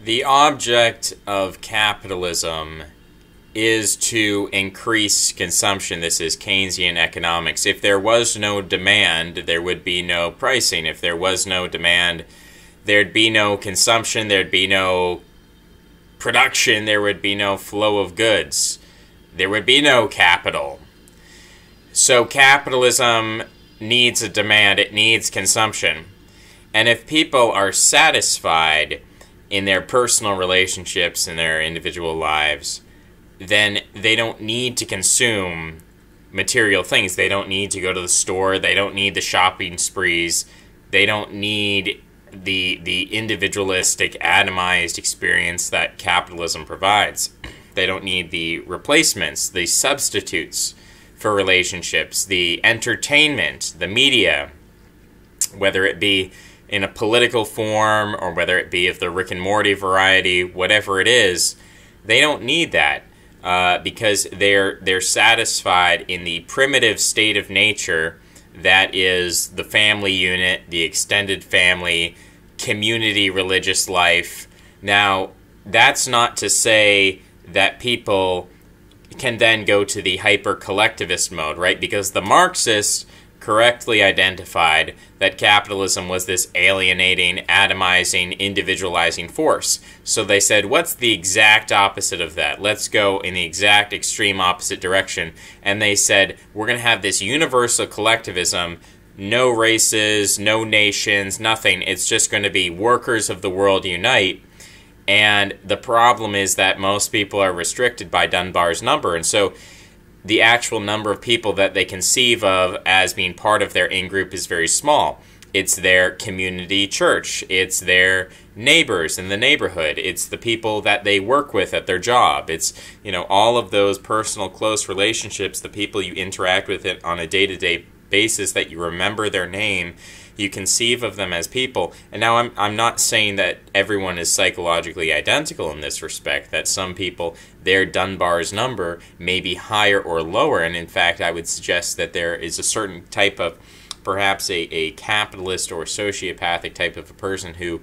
The object of capitalism is to increase consumption. This is Keynesian economics. If there was no demand, there would be no pricing. If there was no demand, there'd be no consumption, there'd be no production, there would be no flow of goods. There would be no capital. So capitalism needs a demand, it needs consumption. And if people are satisfied in their personal relationships, in their individual lives, then they don't need to consume material things. They don't need to go to the store. They don't need the shopping sprees. They don't need the individualistic, atomized experience that capitalism provides. They don't need the replacements, the substitutes for relationships, the entertainment, the media, whether it be in a political form or whether it be of the Rick and Morty variety, whatever it is. They don't need that. Because they're satisfied in the primitive state of nature that is the family unit, the extended family, community religious life. Now, that's not to say that people can then go to the hyper-collectivist mode, right? Because the Marxists correctly identified that capitalism was this alienating, atomizing, individualizing force. So they said, what's the exact opposite of that? Let's go in the exact extreme opposite direction. And they said, we're going to have this universal collectivism, no races, no nations, nothing. It's just going to be workers of the world unite. And the problem is that most people are restricted by Dunbar's number. And so the actual number of people that they conceive of as being part of their in-group is very small. It's their community church. It's their neighbors in the neighborhood. It's the people that they work with at their job. It's, all of those personal, close relationships, the people you interact with it on a day-to-day basis that you remember their name. You conceive of them as people. And now I'm not saying that everyone is psychologically identical in this respect, that some people, their Dunbar's number may be higher or lower. And in fact, I would suggest that there is a certain type of, perhaps a capitalist or sociopathic type of a person who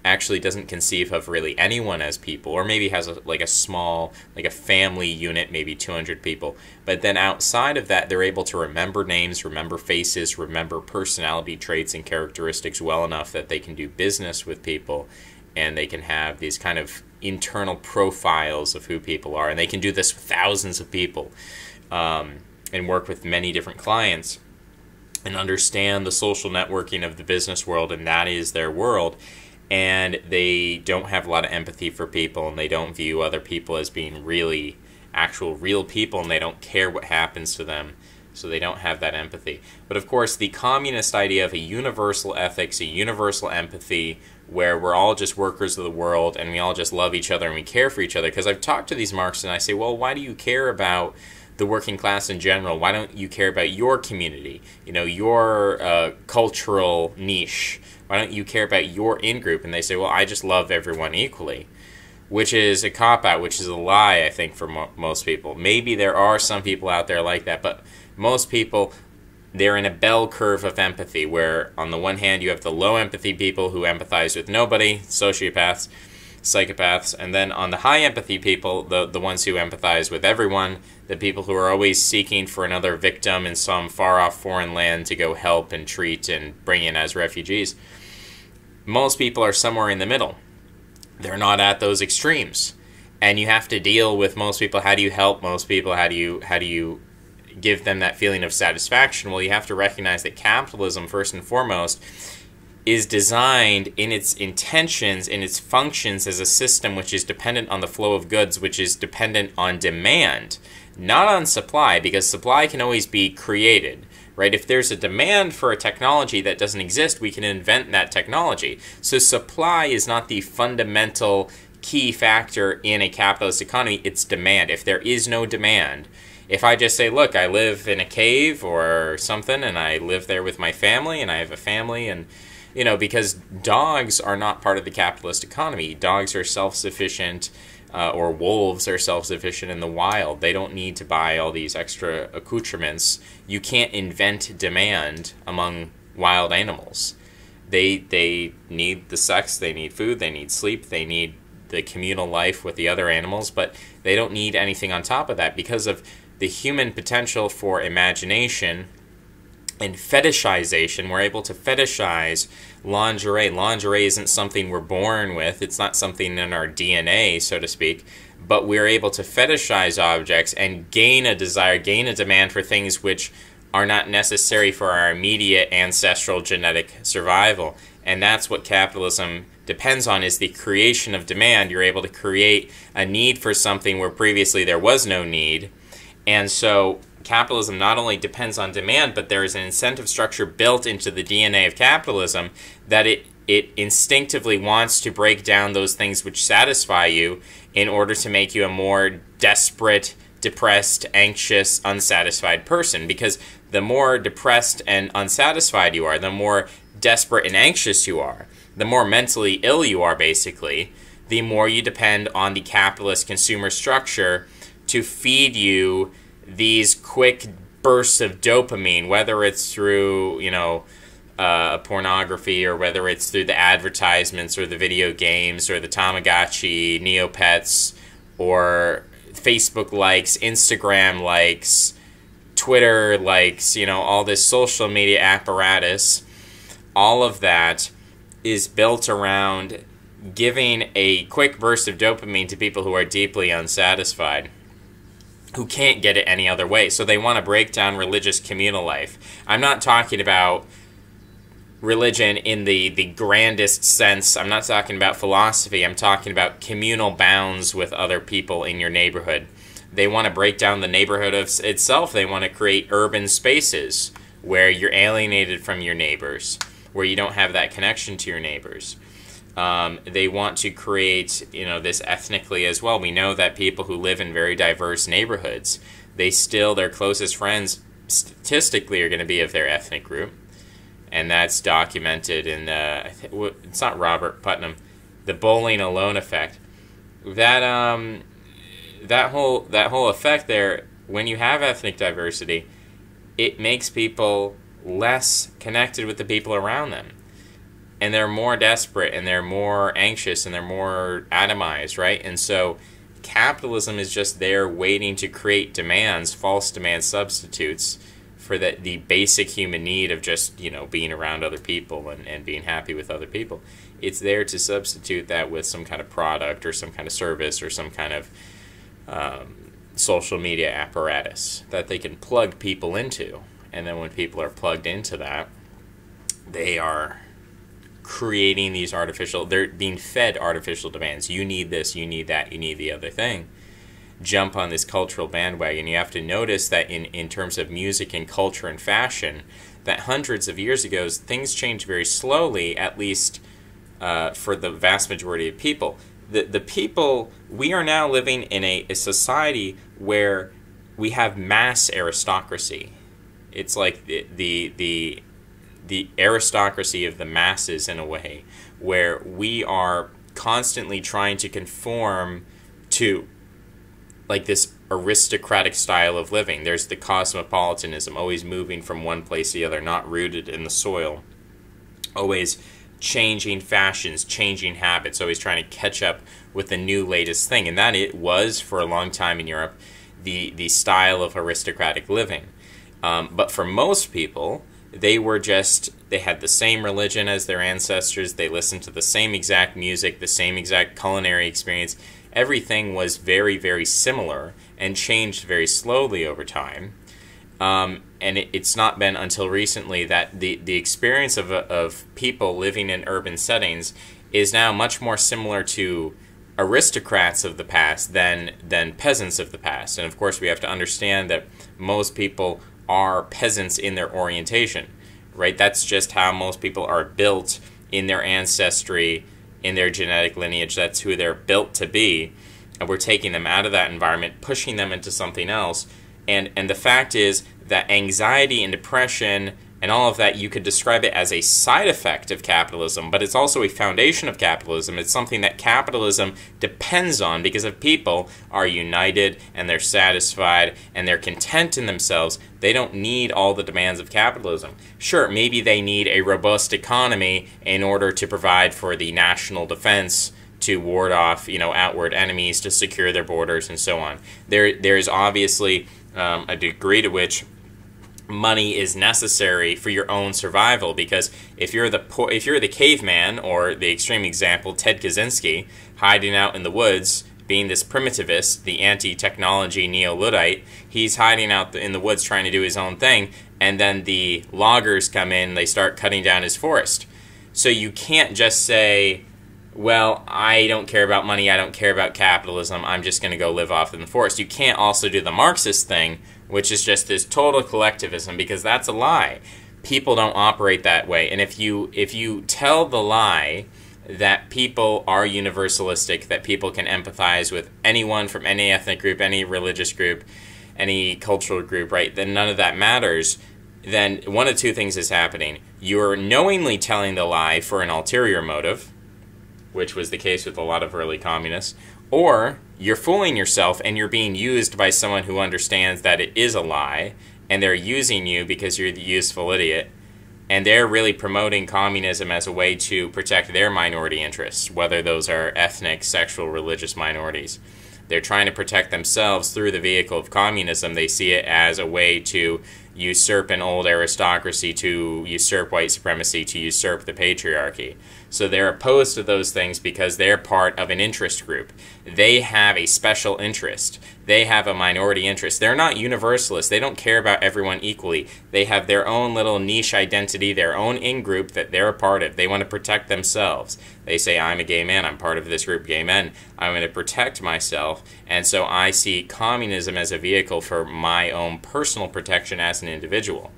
actually doesn't conceive of really anyone as people, or maybe has a small, like a family unit, maybe 200 people. But then outside of that, they're able to remember names, remember faces, remember personality traits and characteristics well enough that they can do business with people, and they can have these kind of internal profiles of who people are. And they can do this with thousands of people and work with many different clients and understand the social networking of the business world, and that is their world. And they don't have a lot of empathy for people, and they don't view other people as being really actual real people, and they don't care what happens to them, so they don't have that empathy. But of course, the communist idea of a universal ethics, a universal empathy, where we're all just workers of the world and we all just love each other and we care for each other. Because I've talked to these Marxists and I say, well, why do you care about the working class in general? Why don't you care about your community, your cultural niche? Why don't you care about your in-group? And they say, well, I just love everyone equally, which is a cop-out, which is a lie, I think, for most people. Maybe there are some people out there like that, but most people, they're in a bell curve of empathy, where on the one hand you have the low empathy people who empathize with nobody, sociopaths, psychopaths, and then on the high empathy people, the ones who empathize with everyone, the people who are always seeking for another victim in some far-off foreign land to go help and treat and bring in as refugees. Most people are somewhere in the middle. They're not at those extremes. And you have to deal with most people. How do you help most people? How do you give them that feeling of satisfaction? Well, you have to recognize that capitalism, first and foremost, is designed in its intentions, in its functions as a system which is dependent on the flow of goods, which is dependent on demand, not on supply, because supply can always be created, right? If there's a demand for a technology that doesn't exist, we can invent that technology. So supply is not the fundamental key factor in a capitalist economy, it's demand. If there is no demand, if I just say, look, I live in a cave or something, and I live there with my family, and I have a family, and because dogs are not part of the capitalist economy. Dogs are self-sufficient, or wolves are self-sufficient in the wild. They don't need to buy all these extra accoutrements. You can't invent demand among wild animals. They need the sex, they need food, they need sleep, they need the communal life with the other animals, but they don't need anything on top of that because of the human potential for imagination and fetishization. We're able to fetishize lingerie. Lingerie isn't something we're born with. It's not something in our DNA, so to speak. But we're able to fetishize objects and gain a desire, gain a demand for things which are not necessary for our immediate ancestral genetic survival. And that's what capitalism depends on, is the creation of demand. You're able to create a need for something where previously there was no need. And so capitalism not only depends on demand, but there is an incentive structure built into the DNA of capitalism that it instinctively wants to break down those things which satisfy you in order to make you a more desperate, depressed, anxious, unsatisfied person. Because the more depressed and unsatisfied you are, the more desperate and anxious you are, the more mentally ill you are, basically, the more you depend on the capitalist consumer structure to feed you these quick bursts of dopamine, whether it's through, pornography, or whether it's through the advertisements or the video games or the Tamagotchi, Neopets, or Facebook likes, Instagram likes, Twitter likes, all this social media apparatus. All of that is built around giving a quick burst of dopamine to people who are deeply unsatisfied, who can't get it any other way. So they want to break down religious communal life. I'm not talking about religion in the grandest sense. I'm not talking about philosophy. I'm talking about communal bounds with other people in your neighborhood. They want to break down the neighborhood of itself. They want to create urban spaces where you're alienated from your neighbors, where you don't have that connection to your neighbors. They want to create, this ethnically as well. We know that people who live in very diverse neighborhoods, their closest friends statistically are going to be of their ethnic group. And that's documented in it's not Robert Putnam, the bowling alone effect. That whole effect there, when you have ethnic diversity, it makes people less connected with the people around them. And they're more desperate, and they're more anxious, and they're more atomized, right? And so capitalism is just there waiting to create demands, false demand substitutes, for the basic human need of just, being around other people and being happy with other people. It's there to substitute that with some kind of product or some kind of service or some kind of social media apparatus that they can plug people into. And then when people are plugged into that, they are creating these they're being fed artificial demands. You need this, you need that, you need the other thing. Jump on this cultural bandwagon. You have to notice that in terms of music and culture and fashion, that hundreds of years ago, things changed very slowly, at least for the vast majority of people. The people, we are now living in a society where we have mass aristocracy. It's like the aristocracy of the masses, in a way, where we are constantly trying to conform to like this aristocratic style of living. There's the cosmopolitanism, always moving from one place to the other, not rooted in the soil, always changing fashions, changing habits, always trying to catch up with the new latest thing. And that it was, for a long time in Europe, the style of aristocratic living. But for most people, they had the same religion as their ancestors, they listened to the same exact music, the same exact culinary experience. Everything was very, very similar and changed very slowly over time. And it's not been until recently that the experience of people living in urban settings is now much more similar to aristocrats of the past than peasants of the past. And of course we have to understand that most people are peasants in their orientation, right? That's just how most people are built in their ancestry, in their genetic lineage. That's who they're built to be. And we're taking them out of that environment, pushing them into something else. And the fact is that anxiety and depression and all of that, you could describe it as a side effect of capitalism, but it's also a foundation of capitalism. It's something that capitalism depends on, because if people are united and they're satisfied and they're content in themselves, they don't need all the demands of capitalism. Sure, maybe they need a robust economy in order to provide for the national defense, to ward off, outward enemies, to secure their borders, and so on. There's obviously a degree to which money is necessary for your own survival, because if you're the caveman, or the extreme example, Ted Kaczynski, hiding out in the woods, being this primitivist, the anti-technology neo-Luddite, he's hiding out in the woods trying to do his own thing, and then the loggers come in, they start cutting down his forest. So you can't just say, well, I don't care about money, I don't care about capitalism, I'm just going to go live off in the forest. You can't also do the Marxist thing, which is just this total collectivism, because that's a lie. People don't operate that way. And if you tell the lie that people are universalistic, that people can empathize with anyone from any ethnic group, any religious group, any cultural group, right, then none of that matters, then one of two things is happening. You're knowingly telling the lie for an ulterior motive, which was the case with a lot of early communists, or you're fooling yourself and you're being used by someone who understands that it is a lie, and they're using you because you're the useful idiot, and they're really promoting communism as a way to protect their minority interests, whether those are ethnic, sexual, religious minorities. They're trying to protect themselves through the vehicle of communism. They see it as a way to usurp an old aristocracy, to usurp white supremacy, to usurp the patriarchy. So they're opposed to those things because they're part of an interest group. They have a special interest. They have a minority interest. They're not universalists. They don't care about everyone equally. They have their own little niche identity, their own in-group that they're a part of. They want to protect themselves. They say, I'm a gay man. I'm part of this group, gay men. I'm going to protect myself. And so I see communism as a vehicle for my own personal protection as an individual,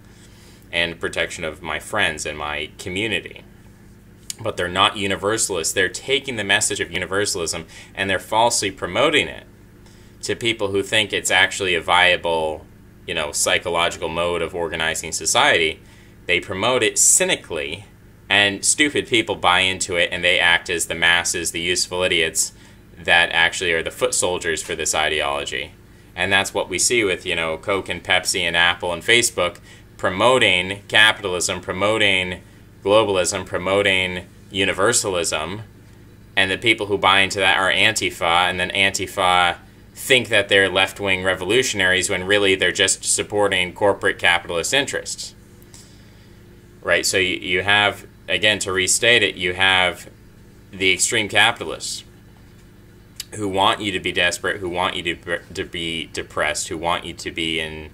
and protection of my friends and my community. But they're not universalists. They're taking the message of universalism and they're falsely promoting it to people who think it's actually a viable, psychological mode of organizing society. They promote it cynically, and stupid people buy into it, and they act as the masses, the useful idiots that actually are the foot soldiers for this ideology. And that's what we see with, Coke and Pepsi and Apple and Facebook promoting capitalism, promoting globalism, promoting universalism, and the people who buy into that are Antifa, and then Antifa think that they're left-wing revolutionaries when really they're just supporting corporate capitalist interests. Right? So you have, again, to restate it, you have the extreme capitalists who want you to be desperate, who want you to be depressed, who want you to be in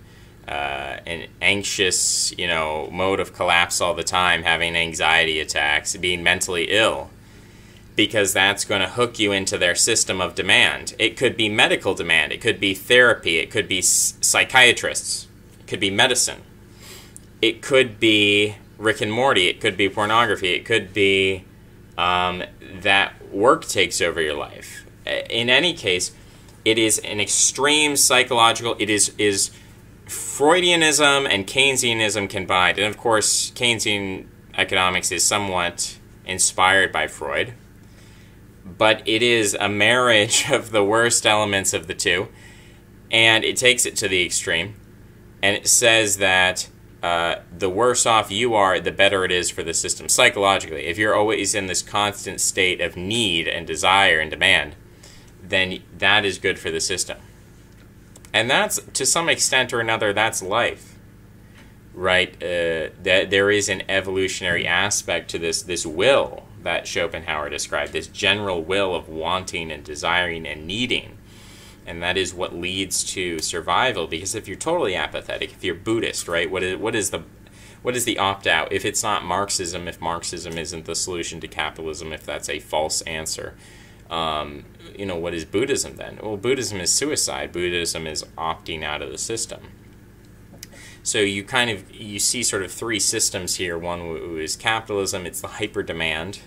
an anxious, mode of collapse all the time, having anxiety attacks, being mentally ill, because that's going to hook you into their system of demand. It could be medical demand, it could be therapy, it could be psychiatrists, it could be medicine, it could be Rick and Morty, it could be pornography, it could be that work takes over your life. In any case, it is an extreme psychological, it is Freudianism and Keynesianism combined. And of course, Keynesian economics is somewhat inspired by Freud. But it is a marriage of the worst elements of the two. And it takes it to the extreme. And it says that the worse off you are, the better it is for the system psychologically. If you're always in this constant state of need and desire and demand, then that is good for the system. And that's, to some extent or another, that's life, right? That there is an evolutionary aspect to this will that Schopenhauer described, this general will of wanting and desiring and needing. And that is what leads to survival, because if you're totally apathetic, if you're Buddhist, right, what is the opt-out? If it's not Marxism, if Marxism isn't the solution to capitalism, if that's a false answer, what is Buddhism then? Well, Buddhism is suicide. Buddhism is opting out of the system. So you see sort of three systems here. One is capitalism, it's the hyper-demand.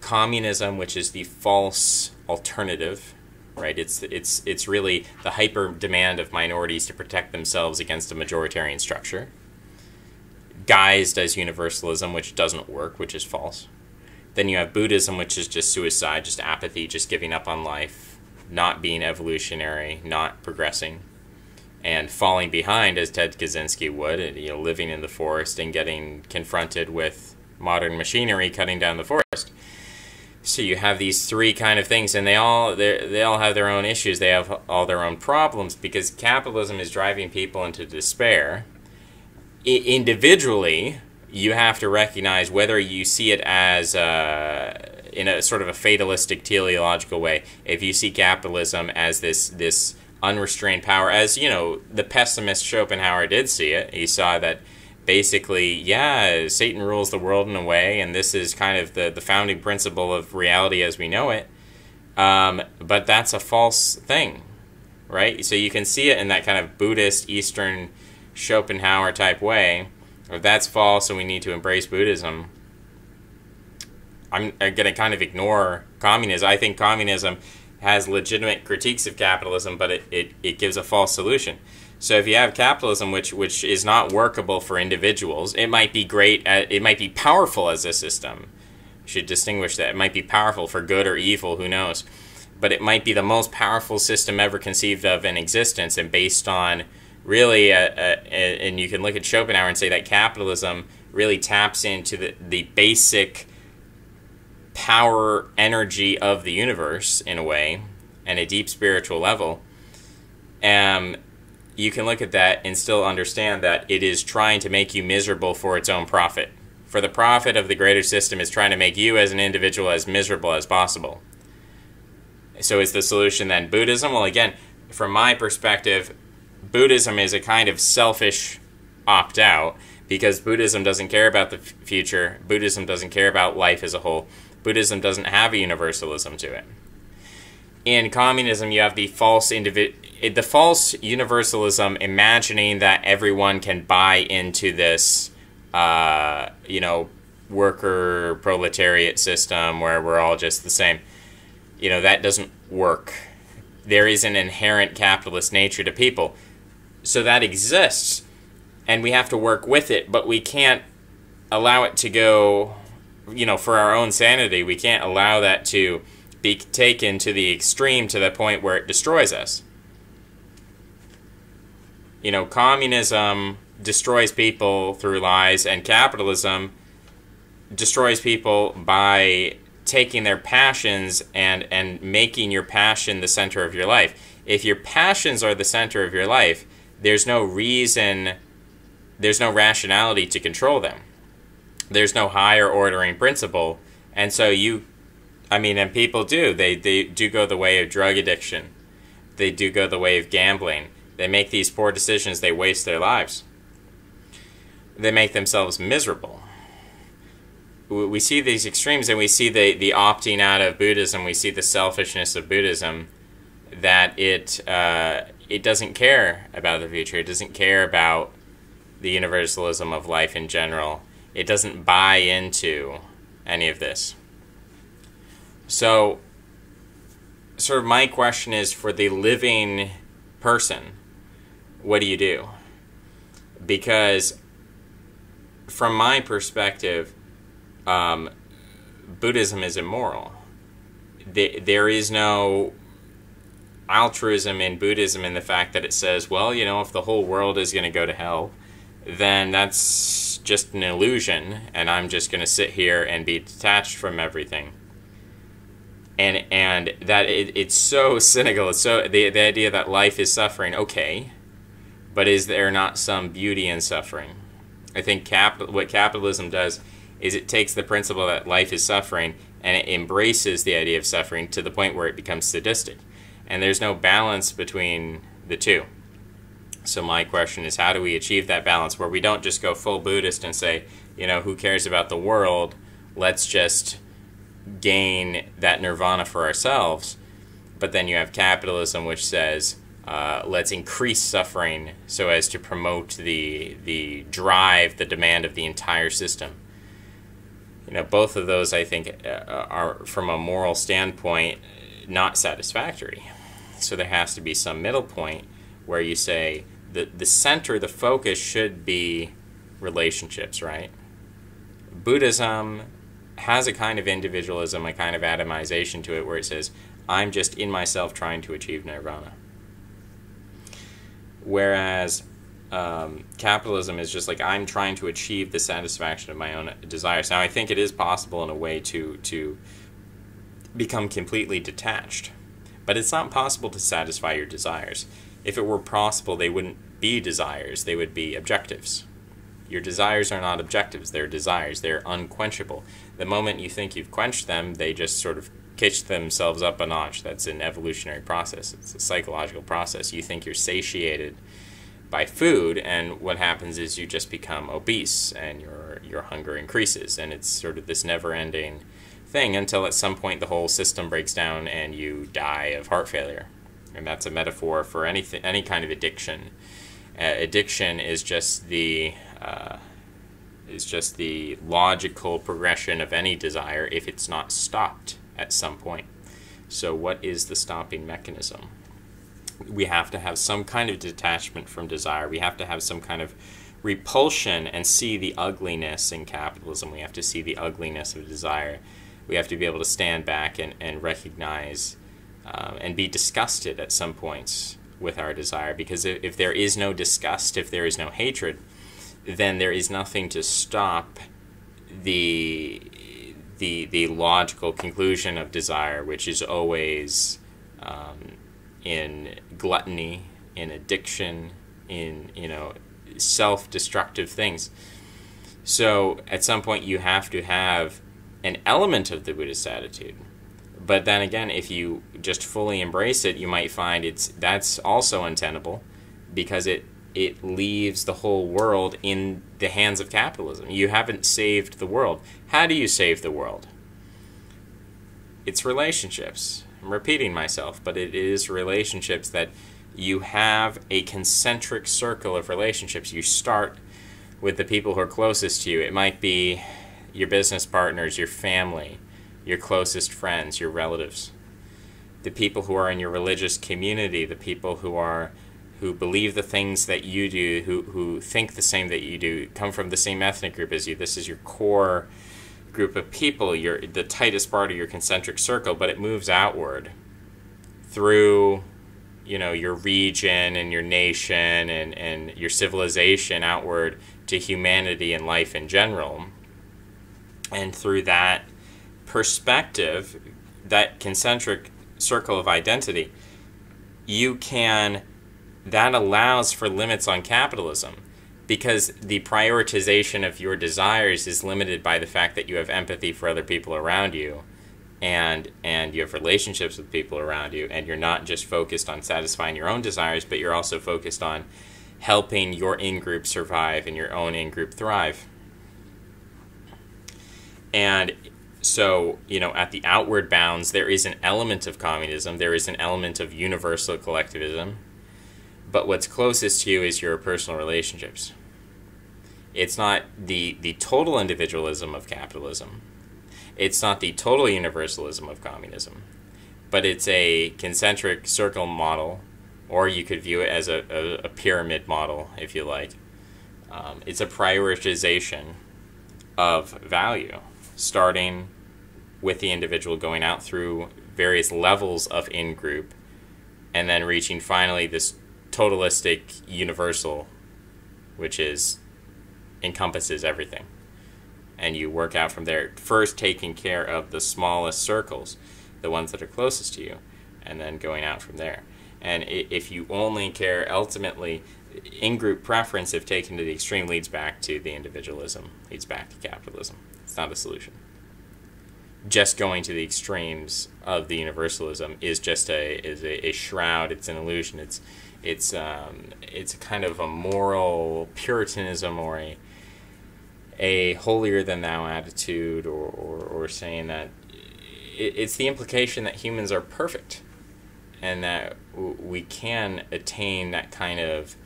Communism, which is the false alternative, right? It's really the hyper-demand of minorities to protect themselves against a majoritarian structure, guised as universalism, which doesn't work, which is false. Then you have Buddhism, which is just suicide, just apathy, just giving up on life, not being evolutionary, not progressing, and falling behind, as Ted Kaczynski would, living in the forest and getting confronted with modern machinery cutting down the forest. So you have these three kind of things, and they all have their own issues. They have all their own problems because capitalism is driving people into despair. Individually, you have to recognize whether you see it as in a sort of a fatalistic teleological way. If you see capitalism as this unrestrained power, as you know, the pessimist Schopenhauer did see it. He saw that basically, yeah, Satan rules the world in a way, and this is kind of the founding principle of reality as we know it. But that's a false thing, right? So you can see it in that kind of Buddhist, Eastern, Schopenhauer type way. If that's false and we need to embrace Buddhism, I'm going to kind of ignore communism. I think communism has legitimate critiques of capitalism, but it gives a false solution. So if you have capitalism, which is not workable for individuals, it might be great, it might be powerful as a system. You should distinguish that. It might be powerful for good or evil, who knows. But it might be the most powerful system ever conceived of in existence, and based on really, and you can look at Schopenhauer and say that capitalism really taps into the basic power energy of the universe in a way, and a deep spiritual level. You can look at that and still understand that it is trying to make you miserable for its own profit. For the profit of the greater system is trying to make you as an individual as miserable as possible. So is the solution then Buddhism? Well, again, from my perspective, Buddhism is a kind of selfish opt-out, because Buddhism doesn't care about the future. Buddhism doesn't care about life as a whole. Buddhism doesn't have a universalism to it. In communism, you have the false universalism, imagining that everyone can buy into this, worker proletariat system where we're all just the same. That doesn't work. There is an inherent capitalist nature to people. So that exists, and we have to work with it, but we can't allow it to go, for our own sanity, we can't allow that to be taken to the extreme to the point where it destroys us. Communism destroys people through lies, and capitalism destroys people by taking their passions and making your passion the center of your life. If your passions are the center of your life, there's no reason, there's no rationality to control them. There's no higher ordering principle. And so and people do. They do go the way of drug addiction. They do go the way of gambling. They make these poor decisions. They waste their lives. They make themselves miserable. We see these extremes, and we see the opting out of Buddhism. We see the selfishness of Buddhism, that it doesn't care about the future. It doesn't care about the universalism of life in general. It doesn't buy into any of this. So, sort of my question is, for the living person, what do you do? Because from my perspective, Buddhism is immoral. There is no altruism in Buddhism in the fact that it says, well, if the whole world is going to go to hell, then that's just an illusion, and I'm just going to sit here and be detached from everything. And that it's so cynical. It's so the idea that life is suffering, okay, but is there not some beauty in suffering? I think what capitalism does is it takes the principle that life is suffering and it embraces the idea of suffering to the point where it becomes sadistic. And there's no balance between the two. So my question is, how do we achieve that balance where we don't just go full Buddhist and say, who cares about the world? Let's just gain that nirvana for ourselves. But then you have capitalism, which says, let's increase suffering so as to promote the drive, the demand of the entire system. Both of those, I think, are, from a moral standpoint, not satisfactory. So there has to be some middle point where you say the center, the focus should be relationships, right? Buddhism has a kind of individualism, a kind of atomization to it where it says, I'm just in myself trying to achieve nirvana. Whereas capitalism is just like, I'm trying to achieve the satisfaction of my own desires. Now, I think it is possible in a way to become completely detached. But it's not possible to satisfy your desires. If it were possible, they wouldn't be desires, they would be objectives. Your desires are not objectives, they're desires, they're unquenchable. The moment you think you've quenched them, they just sort of pitch themselves up a notch. That's an evolutionary process, it's a psychological process. You think you're satiated by food, and what happens is you just become obese, and your hunger increases, and it's sort of this never-ending thing until at some point the whole system breaks down and you die of heart failure. And that's a metaphor for any kind of addiction. Addiction is just the logical progression of any desire if it's not stopped at some point. So what is the stopping mechanism? We have to have some kind of detachment from desire. We have to have some kind of repulsion and see the ugliness in capitalism. We have to see the ugliness of desire. We have to be able to stand back and recognize and be disgusted at some points with our desire. Because if there is no disgust, if there is no hatred, then there is nothing to stop the logical conclusion of desire, which is always in gluttony, in addiction, in self-destructive things. So at some point you have to have an element of the Buddhist attitude. But then again, if you just fully embrace it, you might find that's also untenable, because it leaves the whole world in the hands of capitalism. You haven't saved the world. How do you save the world? It's relationships. I'm repeating myself, but it is relationships that you have a concentric circle of relationships. You start with the people who are closest to you. It might be your business partners, your family, your closest friends, your relatives, the people who are in your religious community, the people who believe the things that you do, who think the same that you do, come from the same ethnic group as you. This is your core group of people, the tightest part of your concentric circle, but it moves outward through your region and your nation and your civilization outward to humanity and life in general. And through that perspective, that concentric circle of identity, that allows for limits on capitalism, because the prioritization of your desires is limited by the fact that you have empathy for other people around you, and you have relationships with people around you, and you're not just focused on satisfying your own desires, but you're also focused on helping your in-group survive and your own in-group thrive. And so, at the outward bounds, there is an element of communism, there is an element of universal collectivism, but what's closest to you is your personal relationships. It's not the total individualism of capitalism. It's not the total universalism of communism, but it's a concentric circle model, or you could view it as a pyramid model, if you like. It's a prioritization of value, starting with the individual, going out through various levels of in-group, and then reaching finally this totalistic universal, which encompasses everything. And you work out from there, first taking care of the smallest circles, the ones that are closest to you, and then going out from there. And if you only care, ultimately, in-group preference, if taken to the extreme, leads back to the individualism, leads back to capitalism. It's not a solution. Just going to the extremes of the universalism is just a shroud. It's an illusion. It's a kind of a moral puritanism, or a holier than thou attitude, or saying that it's the implication that humans are perfect, and that we can attain that kind of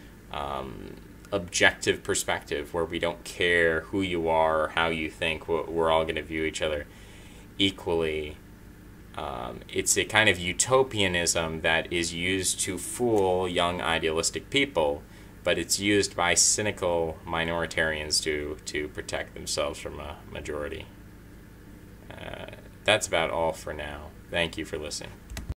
objective perspective where we don't care who you are or how you think. We're all going to view each other equally. It's a kind of utopianism that is used to fool young idealistic people, but it's used by cynical minoritarians to protect themselves from a majority. That's about all for now. Thank you for listening.